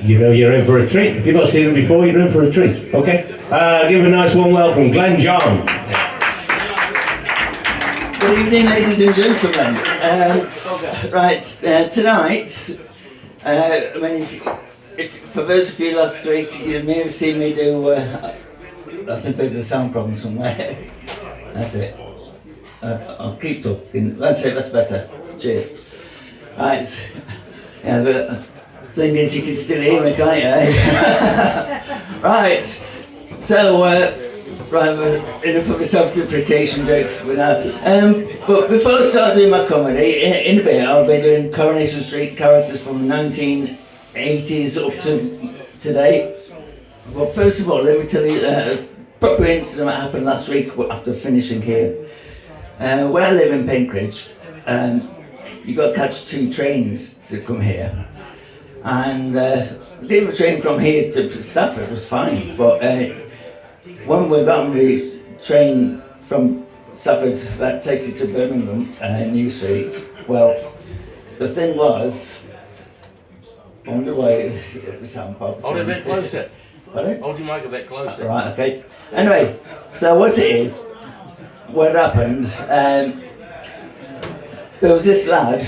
you know you're in for a treat. If you've not seen them before, you're in for a treat. Okay? Give a nice warm welcome, Glenn John. Good evening, ladies and gentlemen. Tonight, I mean, if for those of you last week, you may have seen me do. I think there's a sound problem somewhere. That's it. I'll keep talking. That's it. That's better. Cheers. Right. Yeah, the thing is, you can still hear me, can't you? Right. So, enough of the self-deprecation jokes for now. But before I start doing my comedy, in a bit I'll be doing Coronation Street characters from the 1980s up to today. Well, first of all, let me tell you a proper incident that happened last week after finishing here. Where I live in Peacock, you've got to catch 2 trains to come here. And getting the train from here to Stafford was fine, but when we got on the train from Stafford that takes you to Birmingham, New Street, well, the thing was, on the way, the sound pops. Hold it a bit closer. Pardon? Hold your mic a bit closer. Right, okay. Anyway, so what it is, what happened, there was this lad,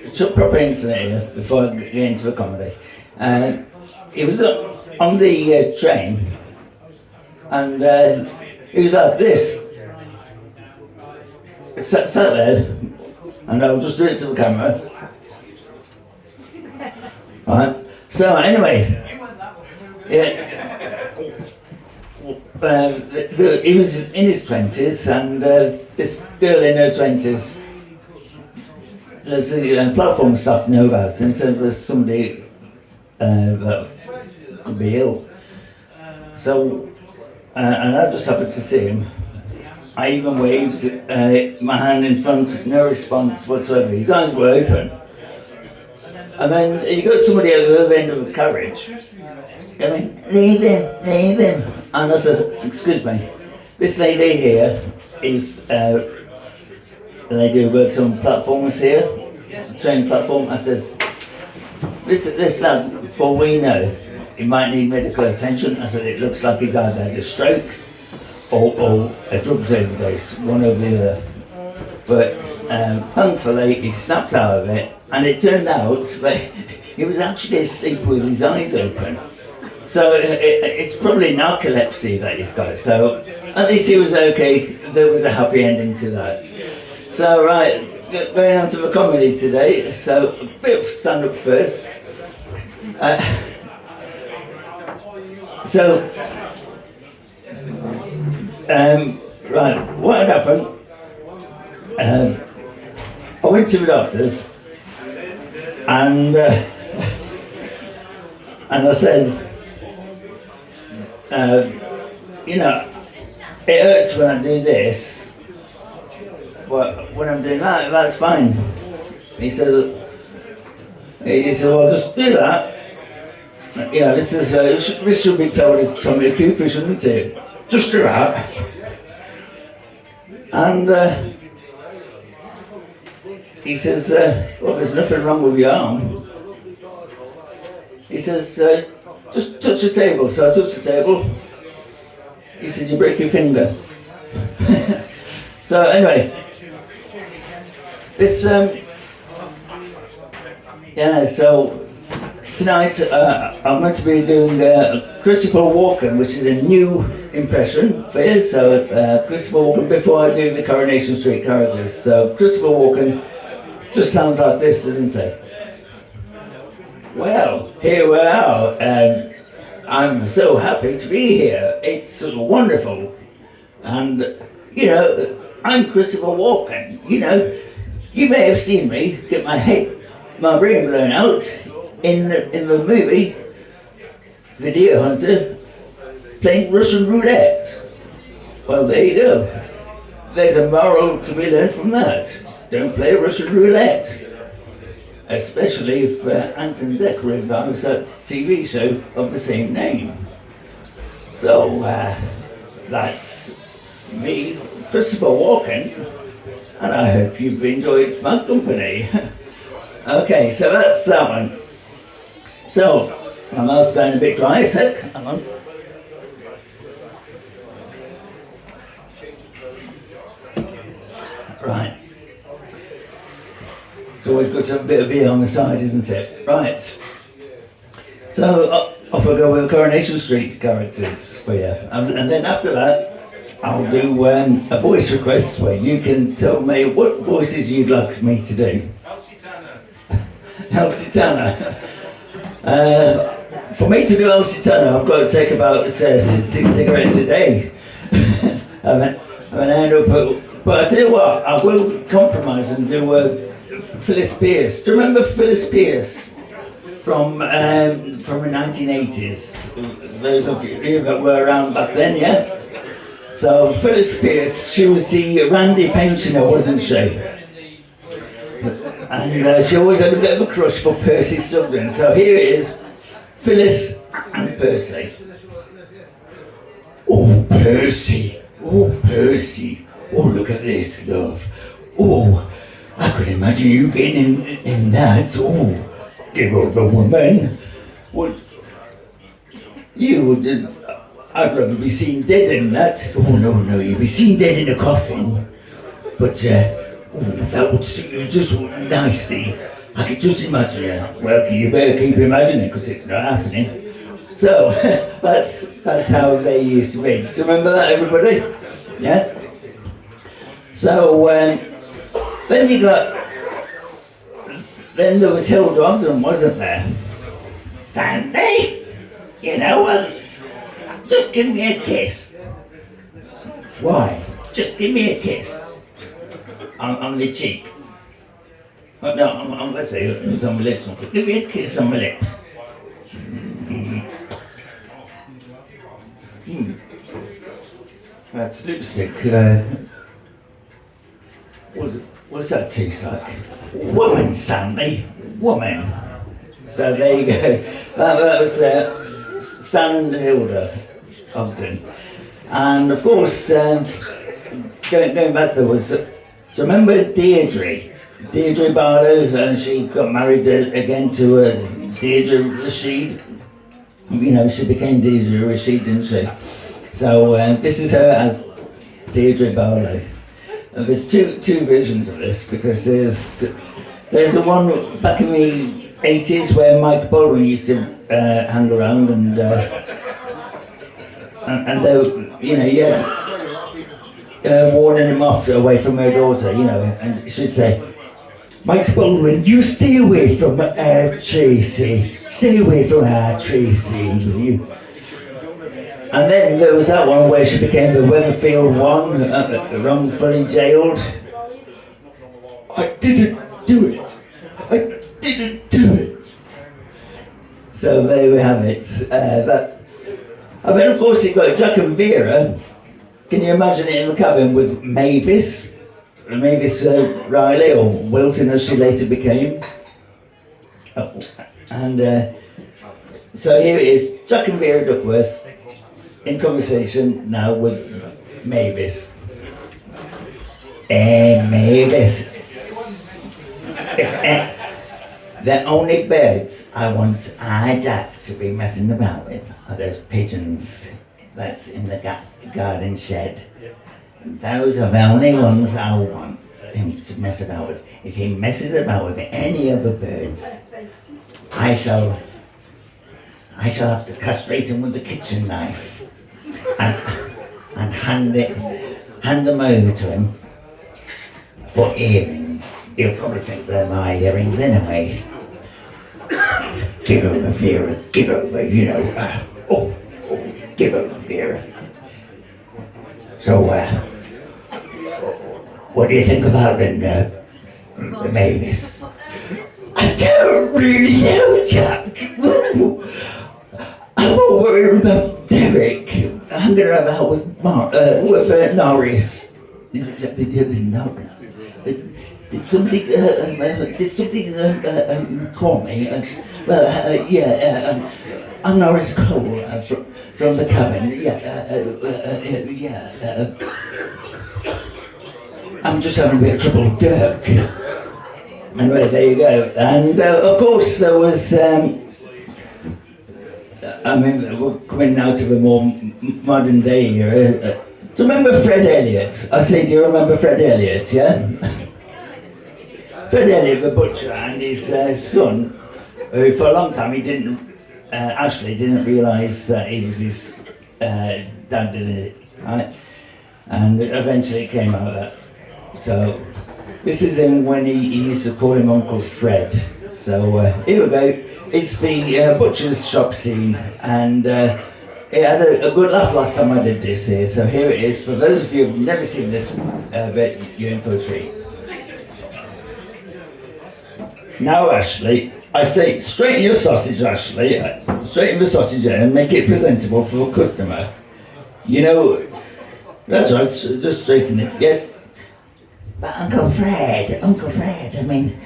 it's a proper incident here before I get into the comedy. He was on the train, and he was like this. Sat there, and I'll just do it to the camera. Right. So anyway, yeah, he was in his 20s, and this girl in her 20s. There's a platform staff know about it, and said there's somebody that could be ill. So, and I just happened to see him. I even waved my hand in front, no response whatsoever. His eyes were open. And then you got somebody at the other end of the carriage going, leave him. And I said, excuse me, this lady here is the lady who works on platforms here, the train platform. I says, this lad, before we know, he might need medical attention. I said, it looks like he's either had a stroke or a drugs overdose, one over the other. But thankfully, he snapped out of it, and it turned out that he was actually asleep with his eyes open. So it's probably narcolepsy that he's got. So at least he was okay. There was a happy ending to that. So right, going on to the comedy today. So a bit of stand up first. Right, what had happened? I went to the doctor's, and I says, you know, it hurts when I do this, but when I'm doing that, that's fine. He said, well, just do that. You know, this should be told as Tommy Cooper, shouldn't it? Just do that. And he says, well, there's nothing wrong with your arm. He says, just touch the table. So I touched the table. He says, you break your finger. So anyway, this, yeah, so tonight I'm going to be doing Christopher Walken, which is a new impression for you. So Christopher Walken, before I do the Coronation Street characters. So Christopher Walken just sounds like this, doesn't it? Well, here we are. I'm so happy to be here. It's wonderful. And, you know, I'm Christopher Walken. You know, you may have seen me get my brain blown out in the movie The Deer Hunter, playing Russian roulette. Well, there you go. There's a moral to be learned from that. Don't play Russian roulette. Especially if Anton Deck revives that TV show of the same name. So, that's me, Christopher Walken, and I hope you've enjoyed my company. Okay, so that's that one. So, My mouth's going a bit dry, so hang on. Right. It's always good to have a bit of beer on the side, isn't it? Right. So off I go with Coronation Street characters for you. And then after that, I'll do a voice request where you can tell me what voices you'd like me to do. Elsie Tanner. For me to do Elsie Tanner, I've got to take about 6 cigarettes a day. I end up, but I tell you what, I will compromise and do Phyllis Pearce. Do you remember Phyllis Pearce from the 1980s? Those of you that were around back then, yeah? So Phyllis Pearce, she was the Randy pensioner, wasn't she? And she always had a bit of a crush for Percy Sugden. So here it is, Phyllis and Percy. Oh, Percy. Oh, Percy. Oh, look at this, love. Oh, I could imagine you getting in that. Oh, give over, woman. What? You would... I'd rather be seen dead in that. Oh, no, you'd be seen dead in a coffin. But, that would suit you just nicely. I could just imagine you. Well, you better keep imagining, because it's not happening. So, that's how they used to be. Do you remember that, everybody? Yeah? So, then there was Hilda Ogden, wasn't there? Stanley, you know, just give me a kiss. Why? Just give me a kiss. On the cheek. Oh, no, let's say it was on my lips. Give me a kiss on my lips. That's lipstick. What's that taste like? Woman, Stanley. Woman. So there you go. That was Stan and Hilda Ogden. And of course, going back there was, do you remember Deirdre? Deirdre Barlow, she got married again to Deirdre Rashid. You know, she became Deirdre Rashid, didn't she? So this is her as Deirdre Barlow. And there's two versions of this, because there's the one back in the 80s where Mike Baldwin used to hang around and they, you know, warning him off away from her daughter, you know, and she'd say, Mike Baldwin, you stay away from Tracy. Stay away from Tracy, will you? And then there was that one where she became the Weatherfield one, wrongfully jailed. I didn't do it. I didn't do it. So there we have it. And then of course you've got Jack and Vera. Can you imagine it in the cabin with Mavis Riley, or Wilton as she later became? Oh, and so here it is, Jack and Vera Duckworth in conversation now with Mavis. Mavis, if the only birds I want Jack to be messing about with are those pigeons that's in the garden shed. Those are the only ones I want him to mess about with. If he messes about with any other birds, I shall have to castrate him with a kitchen knife and hand them over to him for earrings. He'll probably think they're my earrings anyway. Give over, Vera, give over, you know. Give over, Vera. So, what do you think about the Mavis? I don't really know, Jack. I'm more worried about Derek hanging about with Norris. Did somebody call me? I'm Norris Cole from the cabin. I'm just having a bit of trouble with Dirk. Anyway, there you go. And of course there was I mean, we're coming out of a more modern day era. Do you remember Fred Elliott? I say, do you remember Fred Elliott, yeah? Fred Elliott, the butcher, and his son, who for a long time Ashley didn't realise that he was his dad, did it, right? And eventually it came out that. So, this is when he used to call him Uncle Fred. So, here we go. It's the butcher's shop scene, and it had a good laugh last time I did this here. So here it is. For those of you who've never seen this bit, you're in for a treat. Now, Ashley, I say straighten your sausage, Ashley. Straighten the sausage and make it presentable for a customer. You know, that's right. Just straighten it. Yes. But Uncle Fred, I mean,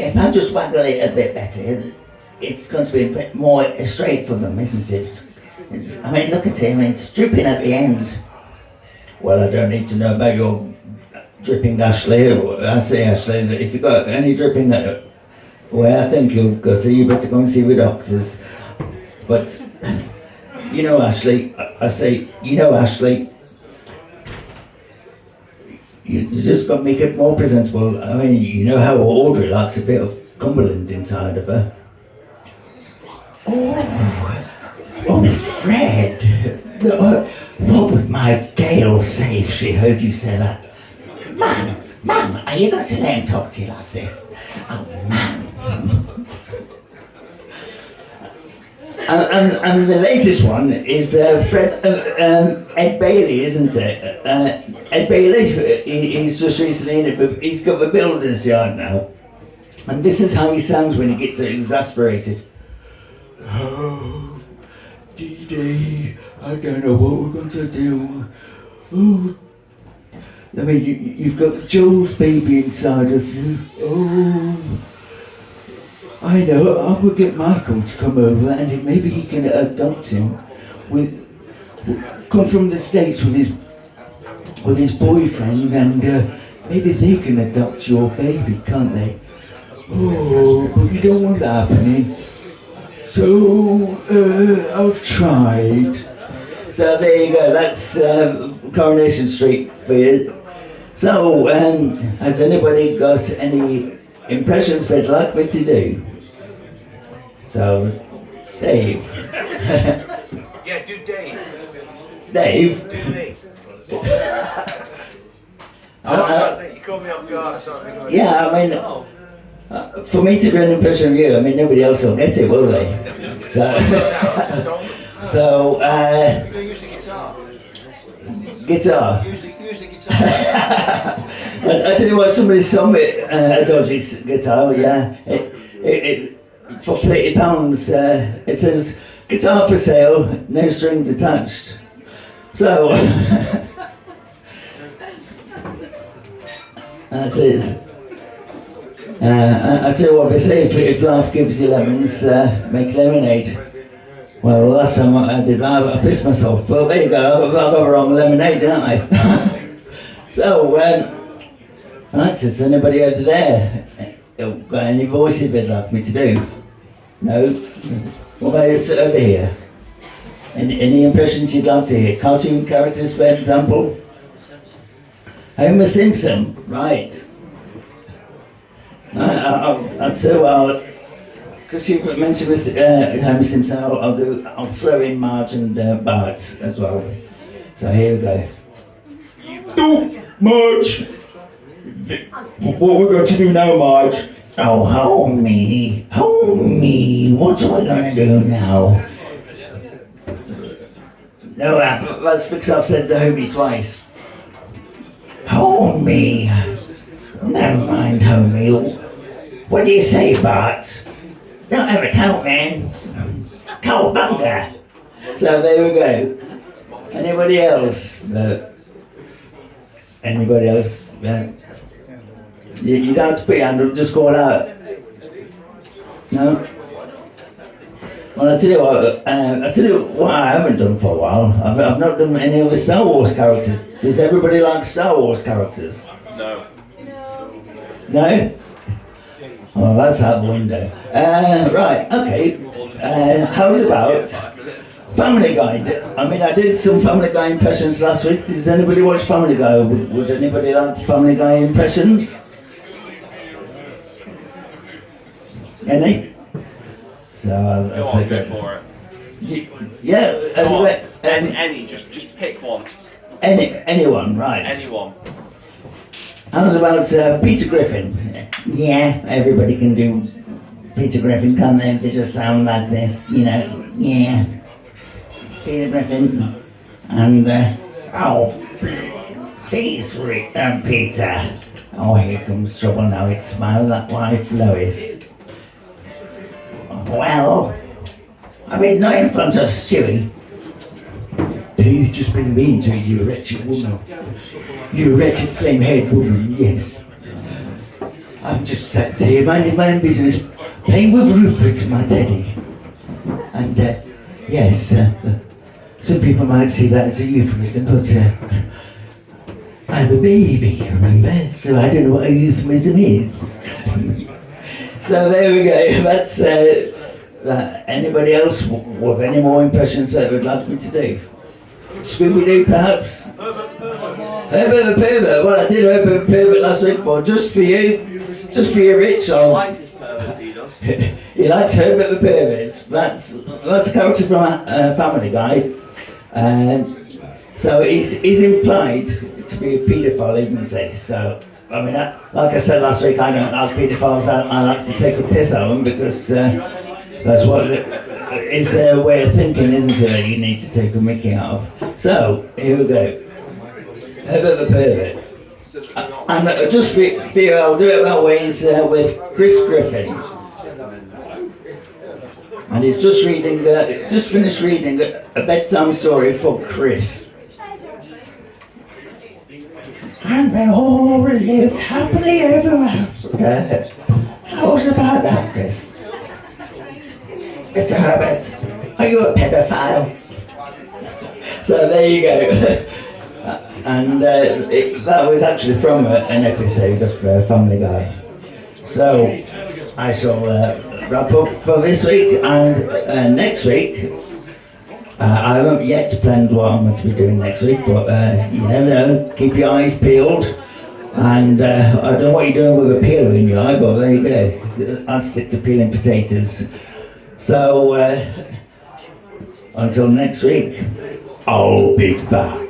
if I just waggle it a bit better, it's going to be a bit more straight for them, isn't it? I mean, look at him, it's dripping at the end. Well, I don't need to know about your dripping, Ashley. I say, Ashley, that if you've got any dripping, well, I think you've got, so you better go and see the doctors. But, you know, Ashley, I say, you know, Ashley, you just got to make it more presentable. I mean, you know how Audrey likes a bit of Cumberland inside of her. Oh, Fred, what would my Gail say if she heard you say that? Mum, are you going to let him talk to you like this? Oh, Mum. And the latest one is Ed Bailey, isn't it? Ed Bailey, he's just recently in it, but he's got the builder's yard now. And this is how he sounds when he gets exasperated. Oh, Dee, I don't know what we're going to do. Oh, I mean, you've got Joel's baby inside of you. Oh. I know, I will get Michael to come over and maybe he can adopt him come from the States with his boyfriend and maybe they can adopt your baby, can't they? Oh, but you don't want that happening. So, I've tried. So there you go, that's Coronation Street for you. So, has anybody got any impressions they'd like me to do? So, Dave. Yeah, do Dave. Dave? Do me. You caught me off guard or something. Yeah, I mean, for me to do an impression of you, I mean, nobody else will get it, will they? So, You're going to use the guitar. Guitar? Use the guitar. I tell you what, somebody sold me a dodgy guitar, yeah. It for £30, it says, guitar for sale, no strings attached. So, that's it. I tell you what they say, if life gives you lemons, make lemonade. Well, last time I did that, I pissed myself, but there you go, I got the wrong lemonade, didn't I? So, right, is anybody over there got any voices they'd like me to do? No? What about this over here? Any impressions you'd like to hear? Cartoon characters, for example? Homer Simpson, right. I'll tell you, because you mentioned this, Homer Simpson, I'll throw in Marge and Bart as well. So here we go. Oh, Marge! What we're going to do now, Marge? Oh, homie, what am I going to do now? No, that's because I've said the homie twice. Homie, never mind, homie. What do you say, Bart? Don't have a coat, man. Cowabunga. So there we go. Anybody else? Anybody else? Yeah. You don't have to put your hand up, just call out. No? Well, I tell you what I haven't done for a while. I've not done any of the Star Wars characters. Does everybody like Star Wars characters? No. No? Oh, that's out the window. Right, okay. How's about Family Guy? I mean, I did some Family Guy impressions last week. Does anybody watch Family Guy? Would anybody like Family Guy impressions? Any? So I'll take it. For it. Yeah, Go on. Any, just pick one. Anyone, right? Anyone. How's about Peter Griffin? Yeah, everybody can do Peter Griffin, can't they? If they just sound like this, you know. Yeah, Peter Griffin, and oh, please, Peter. Oh, here comes trouble now. It's my wife, Lois. Well, I mean, not in front of Stewie. You've just been mean to you, wretched woman. You wretched flame-haired woman, yes. I'm just sat here minding my own business, playing with Rupert, my teddy. And, yes, some people might see that as a euphemism, but I'm a baby, remember? So I don't know what a euphemism is. So there we go, that's that. Anybody else with any more impressions that would like me to do? Scooby-Doo, perhaps? Herbert the Pervert. Well, I did Herbert the Pervert last week, but just for you, Rich. He likes his perverts, he does. He likes Herbert the Pervert. That's a character from Family Guy. So he's implied to be a paedophile, isn't he? So, I mean, like I said last week, I don't like paedophiles. I like to take a piss out of them because that's what it's a way of thinking, isn't it, that you need to take a mickey out of. So, here we go. Herbert the Pervert. And just for you, I'll do it about ways with Chris Griffin. And he's just finished reading a bedtime story for Chris. And they all lived happily ever after. How's about that, Chris? Mr. Herbert, are you a pedophile? So there you go. And that was actually from an episode of Family Guy. So I shall wrap up for this week, and next week I haven't yet planned what I'm going to be doing next week, but you never know. Keep your eyes peeled. And I don't know what you're doing with a peel in your eye, but there you go. I'll stick to peeling potatoes. So until next week, I'll be back.